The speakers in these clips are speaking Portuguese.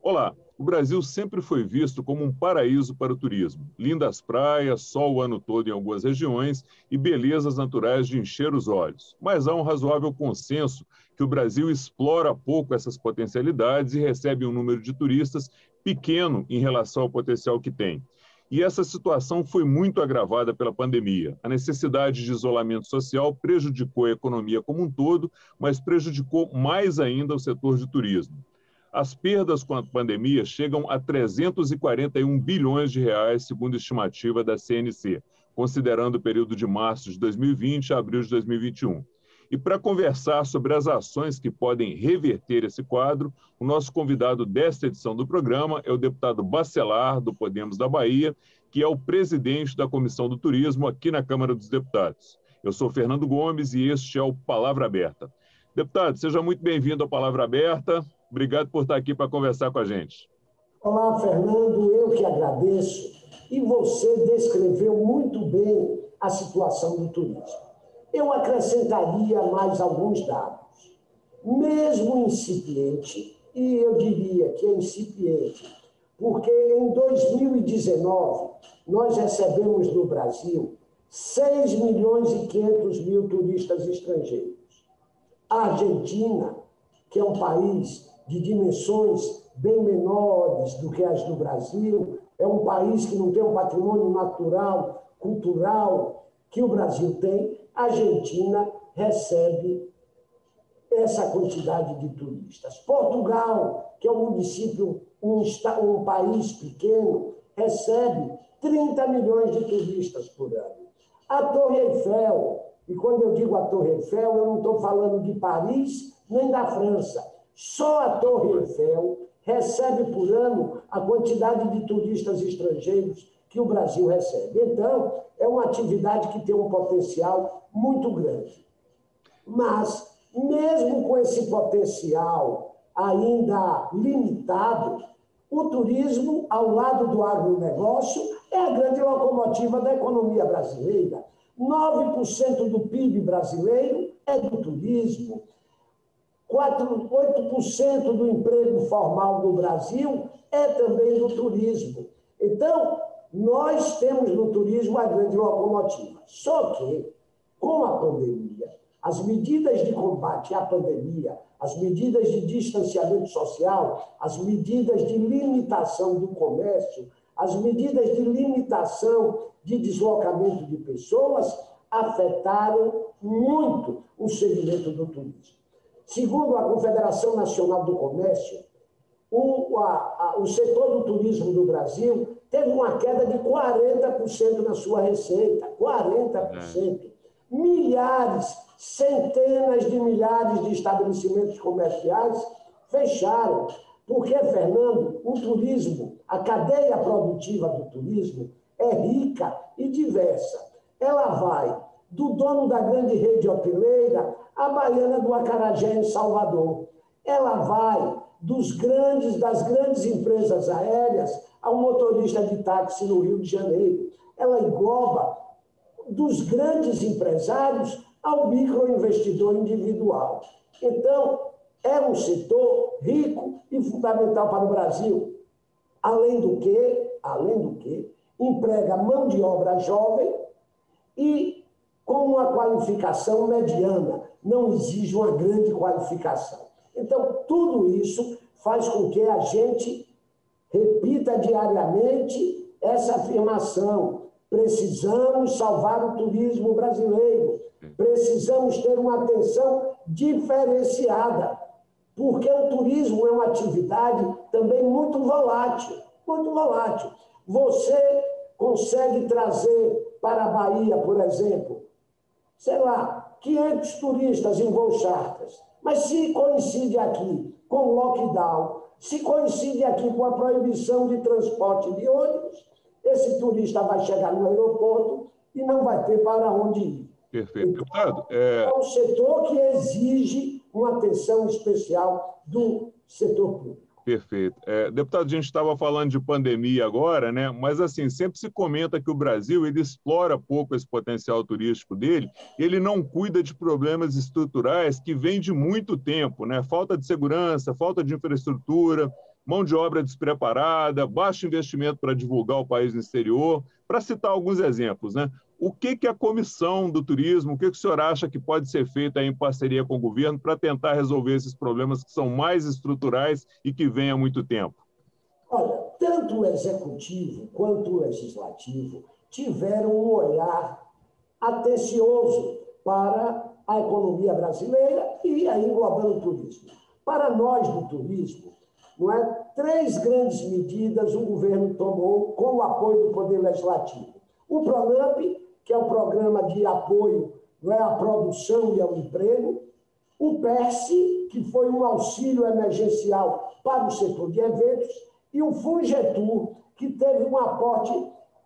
Olá, o Brasil sempre foi visto como um paraíso para o turismo. Lindas praias, sol o ano todo em algumas regiões e belezas naturais de encher os olhos. Mas há um razoável consenso que o Brasil explora pouco essas potencialidades e recebe um número de turistas pequeno em relação ao potencial que tem. E essa situação foi muito agravada pela pandemia. A necessidade de isolamento social prejudicou a economia como um todo, mas prejudicou mais ainda o setor de turismo. As perdas com a pandemia chegam a 341 bilhões de reais, segundo a estimativa da CNC, considerando o período de março de 2020 a abril de 2021. E para conversar sobre as ações que podem reverter esse quadro, o nosso convidado desta edição do programa é o deputado Bacelar, do Podemos da Bahia, que é o presidente da Comissão do Turismo aqui na Câmara dos Deputados. Eu sou Fernando Gomes e este é o Palavra Aberta. Deputado, seja muito bem-vindo ao Palavra Aberta. Obrigado por estar aqui para conversar com a gente. Olá, Fernando, eu que agradeço. E você descreveu muito bem a situação do turismo. Eu acrescentaria mais alguns dados. Mesmo incipiente, e eu diria que é incipiente, porque em 2019 nós recebemos no Brasil 6 milhões e 500 mil turistas estrangeiros. A Argentina, que é um país de dimensões bem menores do que as do Brasil, é um país que não tem um patrimônio natural, cultural que o Brasil tem, a Argentina recebe essa quantidade de turistas. Portugal, que é um município, um país pequeno, recebe 30 milhões de turistas por ano. A Torre Eiffel, e quando eu digo a Torre Eiffel, eu não estou falando de Paris nem da França. Só a Torre Eiffel recebe por ano a quantidade de turistas estrangeiros que o Brasil recebe. Então, é uma atividade que tem um potencial muito grande. Mas, mesmo com esse potencial ainda limitado, o turismo, ao lado do agronegócio, é a grande locomotiva da economia brasileira. 9% do PIB brasileiro é do turismo. 8% do emprego formal do Brasil é também do turismo. Então, nós temos no turismo a grande locomotiva. Só que, com a pandemia, as medidas de combate à pandemia, as medidas de distanciamento social, as medidas de limitação do comércio, as medidas de limitação de deslocamento de pessoas afetaram muito o segmento do turismo. Segundo a Confederação Nacional do Comércio, o setor do turismo do Brasil teve uma queda de 40% na sua receita, 40%. Milhares, centenas de milhares de estabelecimentos comerciais fecharam. Porque, Fernando, o turismo, a cadeia produtiva do turismo é rica e diversa. Ela vai do dono da grande rede hoteleira à Baiana do Acarajé, em Salvador. Ela vai das grandes empresas aéreas ao motorista de táxi no Rio de Janeiro. Ela engloba dos grandes empresários ao microinvestidor individual. Então, é um setor rico e fundamental para o Brasil. Além do que, emprega mão de obra jovem e com uma qualificação mediana, não exige uma grande qualificação. Então, tudo isso faz com que a gente repita diariamente essa afirmação. Precisamos salvar o turismo brasileiro. Precisamos ter uma atenção diferenciada, porque o turismo é uma atividade também muito volátil, muito volátil. Você consegue trazer para a Bahia, por exemplo, sei lá, 500 turistas em voo charter, mas se coincide aqui com o lockdown, se coincide aqui com a proibição de transporte de ônibus, esse turista vai chegar no aeroporto e não vai ter para onde ir. Perfeito. Então, Deputado, é um setor que exige uma atenção especial do setor público. Perfeito. Deputado, a gente estava falando de pandemia agora, né? Mas, assim, sempre se comenta que o Brasil ele explora pouco esse potencial turístico dele, ele não cuida de problemas estruturais que vêm de muito tempo, né? Falta de segurança, falta de infraestrutura, mão de obra despreparada, baixo investimento para divulgar o país no exterior, para citar alguns exemplos, né? O que a Comissão do Turismo, o que o senhor acha que pode ser feito aí em parceria com o governo para tentar resolver esses problemas que são mais estruturais e que vêm há muito tempo? Olha, tanto o executivo quanto o legislativo tiveram um olhar atencioso para a economia brasileira e aí englobando o turismo. Para nós do turismo, não é? 3 grandes medidas o governo tomou com o apoio do Poder Legislativo. O PRONAMP, que é o Programa de Apoio, não é, à Produção e ao Emprego. O PERSE, que foi um auxílio emergencial para o setor de eventos. E o FUNGETUR, que teve um aporte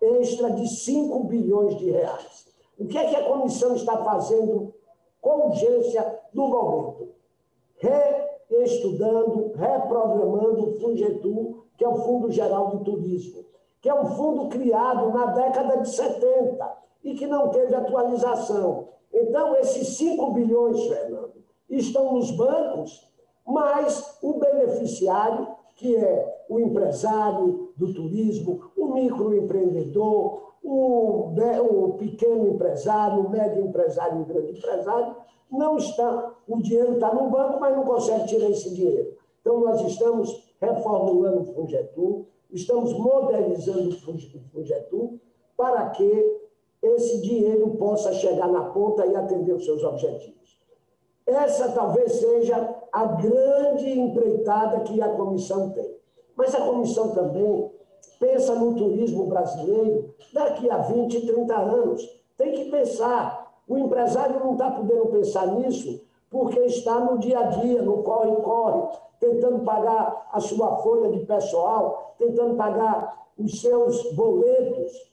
extra de 5 bilhões de reais. O que é que a comissão está fazendo com urgência no momento? Reestudando, reprogramando o FUNGETUR, que é o Fundo Geral do Turismo, que é um fundo criado na década de 70 e que não teve atualização. Então, esses 5 bilhões, Fernando, estão nos bancos, mas o beneficiário, que é o empresário do turismo, o microempreendedor, o pequeno empresário, o médio empresário e o grande empresário, não está, o dinheiro está no banco, mas não consegue tirar esse dinheiro. Então, nós estamos reformulando o FUNGETUR, estamos modernizando o FUNGETUR para que esse dinheiro possa chegar na ponta e atender os seus objetivos. Essa talvez seja a grande empreitada que a comissão tem. Mas a comissão também pensa no turismo brasileiro daqui a 20, 30 anos. Tem que pensar. O empresário não está podendo pensar nisso porque está no dia a dia, no corre-corre, tentando pagar a sua folha de pessoal, tentando pagar os seus boletos.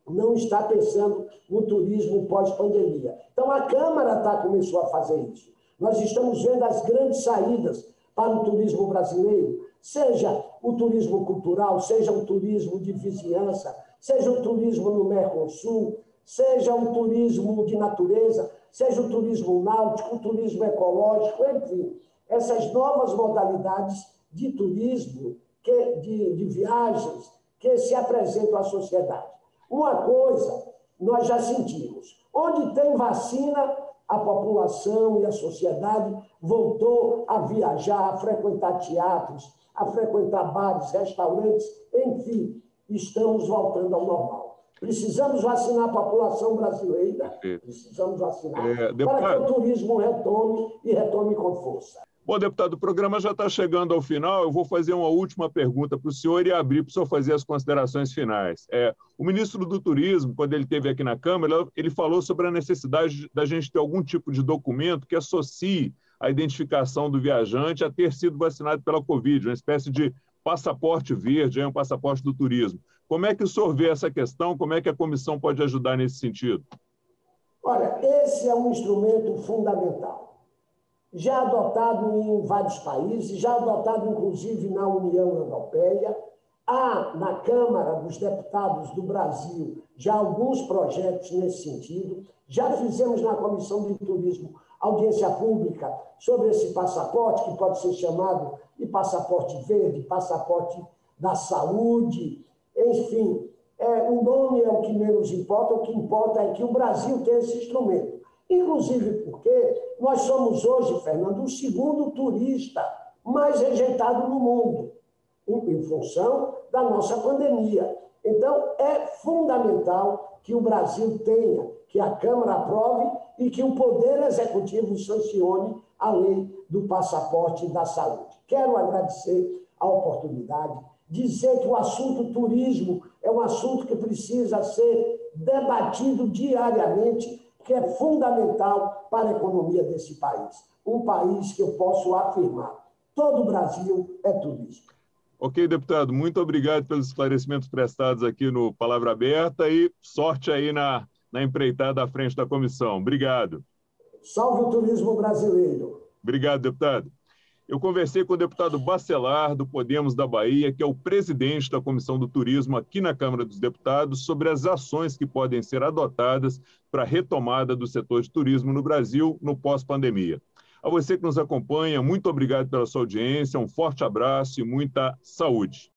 Não está pensando no turismo pós-pandemia. Então, a Câmara começou a fazer isso. Nós estamos vendo as grandes saídas para o turismo brasileiro, seja o turismo cultural, seja o turismo de vizinhança, seja o turismo no Mercosul, seja o turismo de natureza, seja o turismo náutico, o turismo ecológico, enfim. Essas novas modalidades de turismo, de viagens, que se apresentam à sociedade. Uma coisa nós já sentimos. Onde tem vacina, a população e a sociedade voltou a viajar, a frequentar teatros, a frequentar bares, restaurantes, enfim, estamos voltando ao normal. Precisamos vacinar a população brasileira, precisamos vacinar para que o turismo retome e retome com força. Bom, deputado, o programa já está chegando ao final. Eu vou fazer uma última pergunta para o senhor e abrir para o senhor fazer as considerações finais. O ministro do Turismo, quando ele esteve aqui na Câmara, ele falou sobre a necessidade da gente ter algum tipo de documento que associe a identificação do viajante a ter sido vacinado pela Covid, uma espécie de passaporte verde, um passaporte do turismo. Como é que o senhor vê essa questão? Como é que a comissão pode ajudar nesse sentido? Olha, esse é um instrumento fundamental. Já adotado em vários países, já adotado inclusive na União Europeia. Há na Câmara dos Deputados do Brasil já alguns projetos nesse sentido. Já fizemos na Comissão de Turismo audiência pública sobre esse passaporte, que pode ser chamado de passaporte verde, passaporte da saúde, enfim. O nome é o que menos importa, o que importa é que o Brasil tem esse instrumento. Inclusive porque nós somos hoje, Fernando, o segundo turista mais rejeitado no mundo, em função da nossa pandemia. Então, é fundamental que o Brasil tenha, que a Câmara aprove e que o Poder Executivo sancione a lei do passaporte da saúde. Quero agradecer a oportunidade, dizer que o assunto turismo é um assunto que precisa ser debatido diariamente, que é fundamental para a economia desse país. Um país que eu posso afirmar, todo o Brasil é turismo. Ok, deputado, muito obrigado pelos esclarecimentos prestados aqui no Palavra Aberta e sorte aí na empreitada à frente da comissão. Obrigado. Salve o turismo brasileiro. Obrigado, deputado. Eu conversei com o deputado Bacelar, do Podemos da Bahia, que é o presidente da Comissão do Turismo aqui na Câmara dos Deputados, sobre as ações que podem ser adotadas para a retomada do setor de turismo no Brasil no pós-pandemia. A você que nos acompanha, muito obrigado pela sua audiência, um forte abraço e muita saúde.